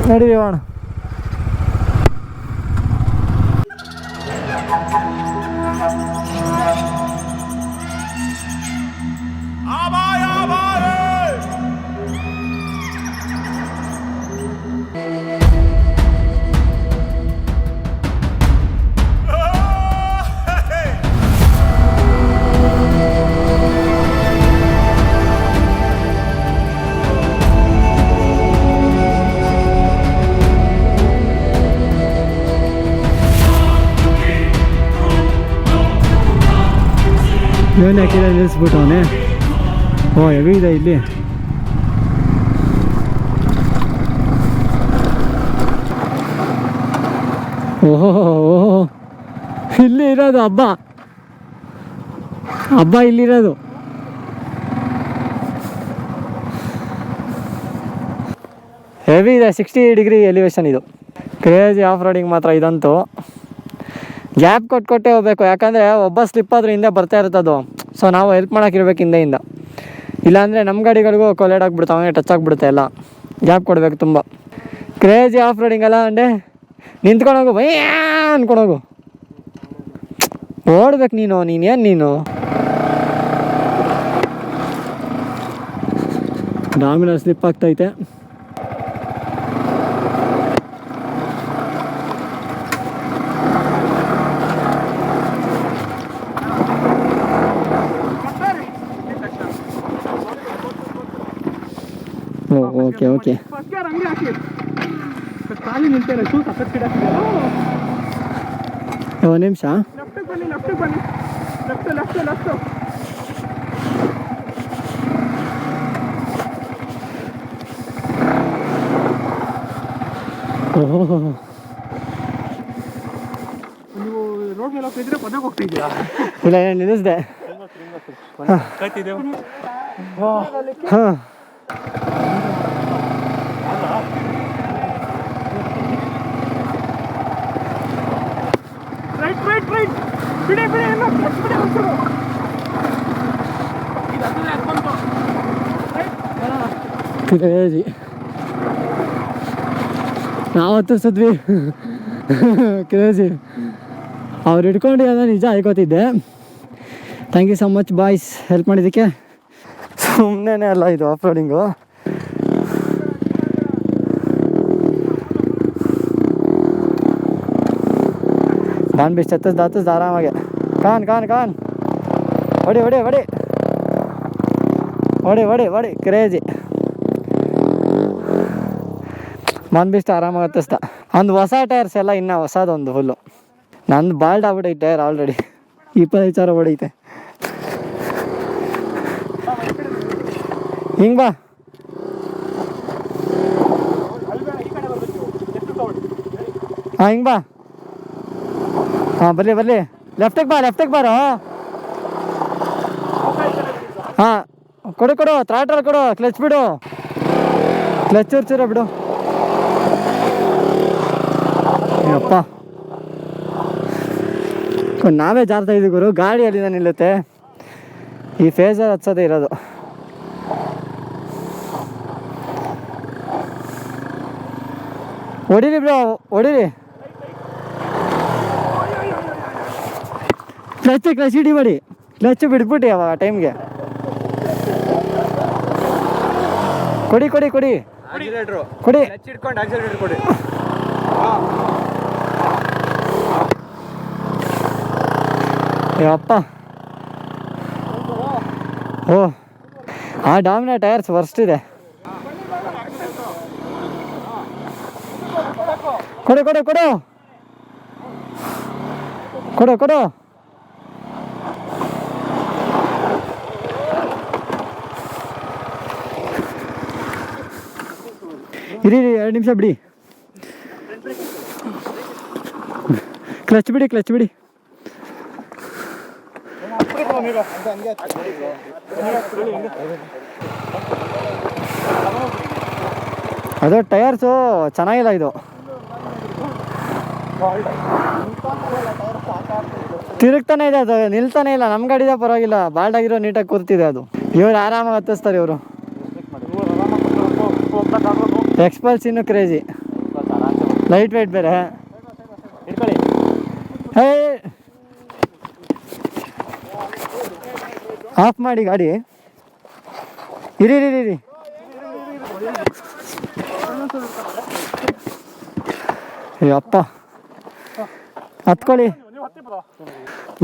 ನಡೀರಿ ಹೋಣ. ಇವನೇ ಹಾಕಿದ್ರೆ ನಿಲ್ಲಿಸ್ಬಿಟ್ಟವನೇ. ಓ ಹೆವಿ ಇದೆ ಇಲ್ಲಿ. ಓಹೋ ಇಲ್ಲಿ ಇರೋದು ಹಬ್ಬ ಇಲ್ಲಿರೋದು. ಹೆವಿ ಇದೆ, 60 ಡಿಗ್ರಿ ಎಲಿವೇಶನ್ ಇದು. ಕ್ರೇಜಿ ಆಫ್ ರೋಡಿಂಗ್ ಮಾತ್ರ ಇದಂತೂ. ಗ್ಯಾಪ್ ಕೊಟ್ಟೇ ಹೋಗ್ಬೇಕು, ಯಾಕಂದರೆ ಒಬ್ಬ ಸ್ಲಿಪ್ ಆದರೂ ಹಿಂದೆ ಬರ್ತಾ ಇರ್ತದು. ಸೊ ನಾವು ಹೆಲ್ಪ್ ಮಾಡೋಕ್ಕಿರ್ಬೇಕು ಹಿಂದೆಯಿಂದ, ಇಲ್ಲಾಂದರೆ ನಮ್ಮ ಗಾಡಿಗಳಿಗೂ ಕೊಲೈಡ್ ಆಗಿಬಿಡ್ತಾವೆ, ಟಚ್ ಆಗಿಬಿಡುತ್ತೆ ಎಲ್ಲ. ಗ್ಯಾಪ್ ಕೊಡಬೇಕು ತುಂಬ. ಕ್ರೇಜಿ ಆಫ್ ರೋಡಿಂಗ್ ಅಲ್ಲ ಅಂಡೆ. ನಿಂತ್ಕೊಂಡೋಗು, ಭಯ ಅಂದ್ಕೊಂಡೋಗು, ಓಡ್ಬೇಕು ನೀನೇನು ಡಾಮಿನರ್ ಸ್ಲಿಪ್ ಆಗ್ತೈತೆ. ಓಕೆ ಒಂದು ನಿಮಿಷ. ನೀವು ರೋಡ್ ಮೇಲೆ ಹೋಗ್ತಿದ್ರೆ ಪದಕ್ಕೆ ಹೋಗ್ತಿದ್ದೀರಾ? ಇಲ್ಲ ನಿಲ್ಲಿಸ್ದೆ. ಹಾಂ ರೈಟ್ ಬಿಡಿ ಕ್ರೇಜಿ. ನಾವು ಹತ್ತಿಸಿದ್ವಿ. ಕ್ರೇಜಿ. ಅವ್ರು ಹಿಡ್ಕೊಂಡು ಅದನ್ನು ನಿಜ ಆಯ್ಕೋತಿದ್ದೆ. Thank you so much boys, help ಮಾಡಿದ್ದಕ್ಕೆ. ಸುಮ್ಮನೆ ಅಲ್ಲ ಇದು ಆಫ್ ರೋಡಿಂಗು. ಕಾನ್ ಬಿಟ್ಟು ಹತ್ತಿಸ್ದು ಆರಾಮಾಗೆ. ಕಾನ್ ಹೊಡಿ ಕ್ರೇಜಿ. ಬಂದ್ಬಿಟ್ಟು ಆರಾಮಾಗಿ ಹತ್ತಿಸ್ದ. ಒಂದು ಹೊಸ ಟೈರ್ಸ್ ಎಲ್ಲ ಇನ್ನೂ ಹೊಸದೊಂದು ಫುಲ್ಲು. ನಂದು ಬಾಲ್ಡ್ ಆಗ್ಬಿಟ್ಟೈತೆ ಟೈರ್ ಆಲ್ರೆಡಿ. 25 ಸಾವಿರ ಹೊಡೈತೆ. ಹಿಂಗೆ ಬಾ. ಹಾಂ ಹಿಂಗೆ ಬಾ. ಹಾಂ ಬರ್ಲಿ ಲೆಫ್ಟಿಗೆ ಬಾರೋ. ಹಾಂ ಕೊಡು ಥ್ರಾಟಲ್ ಕೊಡು, ಕ್ಲಚ್ ಬಿಡು, ಕ್ಲಚ್ ಚೂರ ಬಿಡು. ಅಪ್ಪ ನಾವೇ ಜಾರ್ತಾ ಇದ್ದೀವಿ ಗುರು. ಗಾಡಿ ಅಲ್ಲಿಂದ ನಿಲ್ಲುತ್ತೆ. ಈ ಫೇಸರ್ ಹತ್ಸೋದೇ ಇರೋದು. ಹೊಡೀರಿ ಬ್ರೋ, ಹೊಡೀರಿ. ಕ್ಲಚ್ ಹಿಡಿಬೇಡಿ, ಕ್ಲಚ್ ಬಿಟ್ಬಿಟ್ಟು ಅವಾಗ ಟೈಮ್ಗೆ. ಕೊಡಿ ಅಪ್ಪ. ಓ ಆ ಡಾಮಿನರ್ ಟೈರ್ಸ್ ವರ್ಸ್ಟ್ ಇದೆ. ಕೊಡು. ಇರಿ 2 ನಿಮಿಷ ಬಿಡಿ. ಕ್ಲಚ್ ಬಿಡಿ. ಅದು ಟೈರ್ಸು ಚೆನ್ನಾಗಿಲ್ಲ ಇದು. ತಿರುಗ್ತಾನೆ ಇದೆ ಅದು, ನಿಲ್ತಾನೆ ಇಲ್ಲ. ನಮ್ಮ ಗಾಡಿದ ಪರವಾಗಿಲ್ಲ, ಬಾಲ್ಡ್ ಆಗಿರೋ ನೀಟಾಗಿ ಕೂರ್ತಿದೆ ಅದು. ಇವ್ರು ಆರಾಮಾಗಿ ಹತ್ತಿಸ್ತಾರೆ ಇವರು. ಎಕ್ಸ್ಪಲ್ಸ್ ಇನ್ನು ಕ್ರೇಜಿ. ಲೈಟ್ ವೆಯ್ಟ್ ಬೇರೆ. ಇಟ್ಕೊಳ್ಳಿ. ಹೇ ಆಫ್ ಮಾಡಿ ಗಾಡಿ. ಇರಿ ಅಪ್ಪ ಹತ್ಕೊಳ್ಳಿ.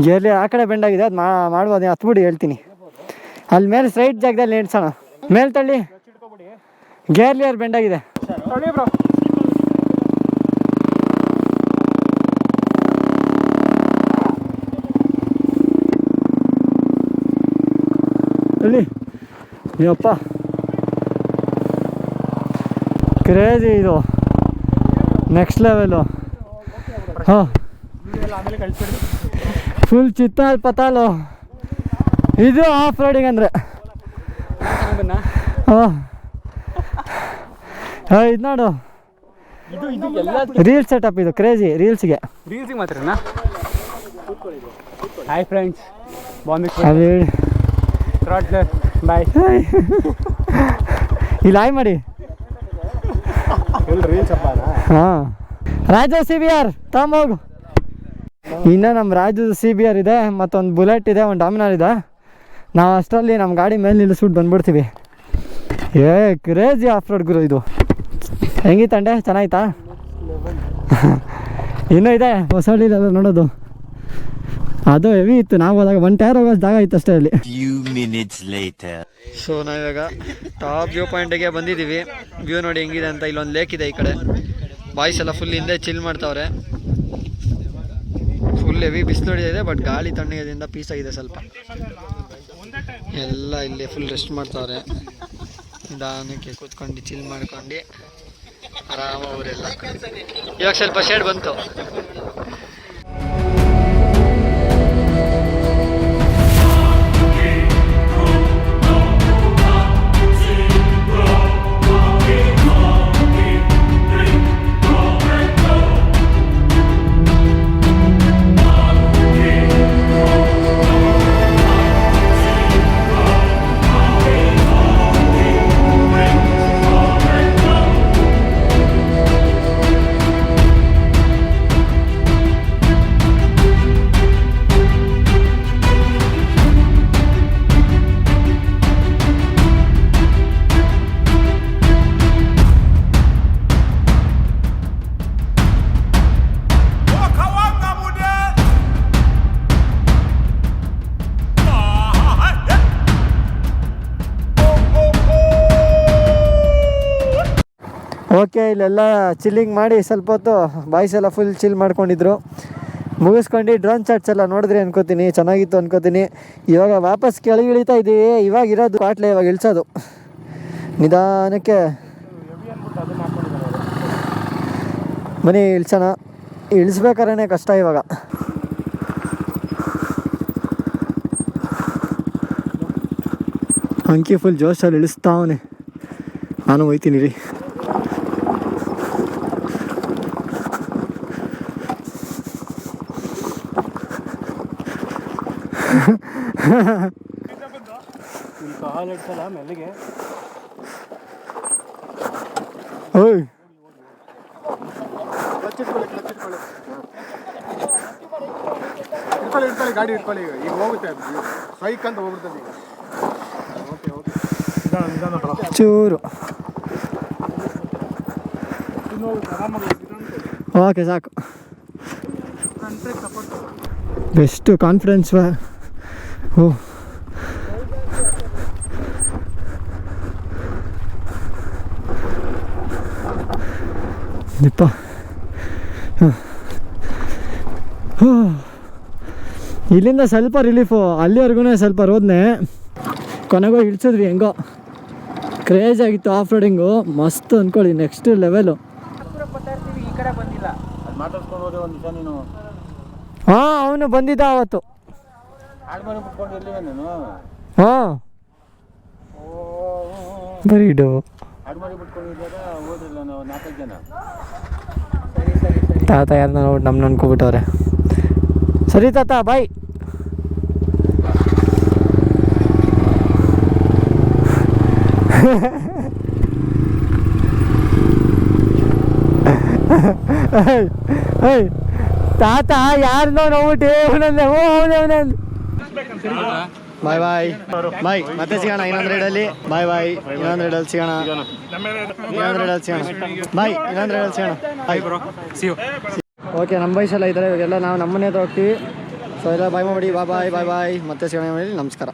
ಗೇರ್ಲಿ ಆ ಕಡೆ ಬೆಂಡಾಗಿದೆ, ಅದು ಮಾಡ್ಬೋದು. ಹತ್ಬಿಡಿ ಹೇಳ್ತೀನಿ. ಅಲ್ಲಿ ಮೇಲೆ ಸ್ಟ್ರೈಟ್ ಜಾಗದಲ್ಲಿ ನಿಲ್ಸೋಣ. ಮೇಲೆ ತಳ್ಳಿ. ಗೇರ್ಲಿಯರ್ ಬೆಂಡಾಗಿದೆ. ತಳ್ಳಿ. ಅಯ್ಯಪ್ಪ ಕ್ರೇಜಿ ಇದು, ನೆಕ್ಸ್ಟ್ ಲೆವೆಲು. ಹಾಂ, ಫುಲ್ ಚಿತ್ತಾಲ್ ಪತಾಲು. ಇದು ಆಫ್ ರೋಡಿಂಗ್ ಅಂದರೆ. ಹಾಂ, ಇದು ನೋಡು, ರೀಲ್ಸ್ ಸೆಟಪ್ ಇದು. ಕ್ರೇಜಿ ರೀಲ್ಸ್ಗೆ ಮಾತ್ರ. ಹಾಯ್ ಫ್ರೆಂಡ್ಸ್, ಅಲ್ಲಿ ಥ್ರಾಟ್ಲರ್ ಬಾಯ್. ಇಲ್ಲಿ ಹಾಯ್ ಮಾಡಿ. ಹಾಂ, ರಾಜು CBR ತಗೊಂಬೋಗು. ಇನ್ನು ನಮ್ಮ ರಾಜು CBR ಇದೆ, ಮತ್ತೊಂದು ಬುಲೆಟ್ ಇದೆ, ಒಂದು ಡಾಮಿನಾರ್ ಇದೆ. ನಾವು ಅಷ್ಟರಲ್ಲಿ ನಮ್ಮ ಗಾಡಿ ಮೇಲೆ ನಿಲ್ಲಿಸ್ಬಿಟ್ಟು ಬಂದ್ಬಿಡ್ತೀವಿ. ಕ್ರೇಜಿ ಆಫ್ ರೋಡ್ ಗುರು ಇದು. ಹೆಂಗಿತ್ತಂಡೆ? ಚೆನ್ನಾಯ್ತಾ? ಇನ್ನೂ ಇದೆ ಹೊಸಳ್ಳಿಲೆಲ್ಲ ನೋಡೋದು. ಅದು ಹೆವಿ ಇತ್ತು. ನಾವು ಹೋದಾಗ ಒನ್ ಟೈರ್ ಹೋಗೋ ಜಾಗ ಇತ್ತು ಅಷ್ಟೇ ಅಲ್ಲಿ. ಸೊ ನಾವಿವಾಗ ಟಾಪ್ ವ್ಯೂ ಪಾಯಿಂಟಿಗೆ ಬಂದಿದ್ದೀವಿ. ವ್ಯೂ ನೋಡಿ ಹೆಂಗಿದೆ ಅಂತ. ಇಲ್ಲೊಂದು ಲೇಕ್ ಇದೆ ಈ ಕಡೆ. ಬಾಯ್ಸ್ ಎಲ್ಲ ಫುಲ್ ಹಿಂದೆ ಚಿಲ್ ಮಾಡ್ತಾವ್ರೆ. ಫುಲ್ ಹೆವಿ ಬಿಸಿಲು ಹೊಡಿದಿದೆ, ಬಟ್ ಗಾಳಿ ತಣ್ಣಗಿದ್ದರಿಂದ ಪೀಸ್ ಆಗಿದೆ ಸ್ವಲ್ಪ. ಎಲ್ಲ ಇಲ್ಲಿ ಫುಲ್ ರೆಸ್ಟ್ ಮಾಡ್ತಾವ್ರೆ. ನಿಧಾನಕ್ಕೆ ಕೂತ್ಕೊಂಡು ಚಿಲ್ ಮಾಡ್ಕೊಂಡು ಆರಾಮ ಅವರೆಲ್ಲ. ಇವಾಗ ಸ್ವಲ್ಪ ಶೇಡ್ ಬಂತು. ಓಕೆ, ಇಲ್ಲೆಲ್ಲ ಚಿಲ್ಲಿಂಗ್ ಮಾಡಿ ಸ್ವಲ್ಪ ಹೊತ್ತು ಬಾಯ್ಸ್ ಎಲ್ಲ ಫುಲ್ ಚಿಲ್ ಮಾಡ್ಕೊಂಡಿದ್ರು. ಮುಗಿಸ್ಕೊಂಡು ಡ್ರೋನ್ ಶಾಟ್ಸ್ ಎಲ್ಲ ನೋಡಿದ್ರಿ ಅನ್ಕೋತೀನಿ. ಚೆನ್ನಾಗಿತ್ತು ಅನ್ಕೋತೀನಿ. ಇವಾಗ ವಾಪಸ್ ಕೆಳಗೆ ಇಳಿತಾ ಇದ್ದೀವಿ. ಇವಾಗ ಇರೋದು ಕಾಟ್ಲೆ, ಇವಾಗ ಇಳಿಸೋದು ನಿಧಾನಕ್ಕೆ. ಮನೆ ಇಳಿಸೋಣ. ಇಳಿಸ್ಬೇಕಾದ್ರೆ ಕಷ್ಟ ಇವಾಗ. ಅಂಕಿ ಫುಲ್ ಜೋಶಲ್ಲಿ ಇಳಿಸ್ತಾವನೆ. ನಾನು ಹೋಯ್ತೀನಿ ರೀ. ಓಯ್ ಗಾಡಿ ಇಟ್ಕೊಳ್ಳಿ. ಈಗ ಹೋಗುತ್ತೆ, ಸೈಕ್ ಅಂತ ಹೋಗ್ಬಿಡ್ತದೆ. ಚೂರು ಓಕೆ ಸಾಕು. Best confidence. ಓ ನಿಪ್ಪ. ಇಲ್ಲಿಂದ ಸ್ವಲ್ಪ ರಿಲೀಫು. ಅಲ್ಲಿವರೆಗೂ ಸ್ವಲ್ಪ ರೋದ್ನೆ. ಕೊನೆಗೂ ಇಳಿಸಿದ್ವಿ ಹೆಂಗೋ. ಕ್ರೇಜ್ ಆಗಿತ್ತು ಆಫ್ ರೋಡಿಂಗು. ಮಸ್ತ್ ಅಂದ್ಕೊಳ್ಳಿ, ನೆಕ್ಸ್ಟ್ ಲೆವೆಲು. ಹಾಂ, ಅವನು ಬಂದಿದ್ದ ಅವತ್ತು. ಹಾಂ, ಬರೀ ತಾತ ಯಾರನ್ನ ನೋಡಿ ನಮ್ಮನ್ನ ಅನ್ಕೊಬಿಟ್ಟವ್ರೆ. ಸರಿ ತಾತ, ಬಾಯ್. ತಾತ ಯಾರನ್ನೋ ನೋಡ್ಬಿಟ್ಟು ಅವನಂದೆ ಬಾಯ್ ಬಾಯ್ ಬಾಯ್, ಮತ್ತೆ ಸಿಗೋಣ ಇನ್ನೊಂದು ರೈಡಲ್ಲಿ. ಬಾಯ್ ಬಾಯ್, ಇನ್ನೊಂದು ರೈಡಲ್ಲಿ ಸಿಗೋಣ. ಬಾಯ್, ಇನ್ನೊಂದು ರೈಡಲ್ಲಿ ಸಿಗೋಣ. Bye bro, okay. ನಮ್ಮ ಬೈಸೆಲ್ಲ ಇದ್ದಾರೆ, ಇವಾಗೆಲ್ಲ ನಾವು ನಮ್ಮನೆ ಹೋಗ್ತೀವಿ. ಸೊ ಎಲ್ಲ ಬಾಯ್ ಮಾಡಿ, ಬಾಯ್ ಬಾಯ್ ಬಾಯ್ ಬಾಯ್, ಮತ್ತೆ ಸಿಗೋಣ. ನಮಸ್ಕಾರ.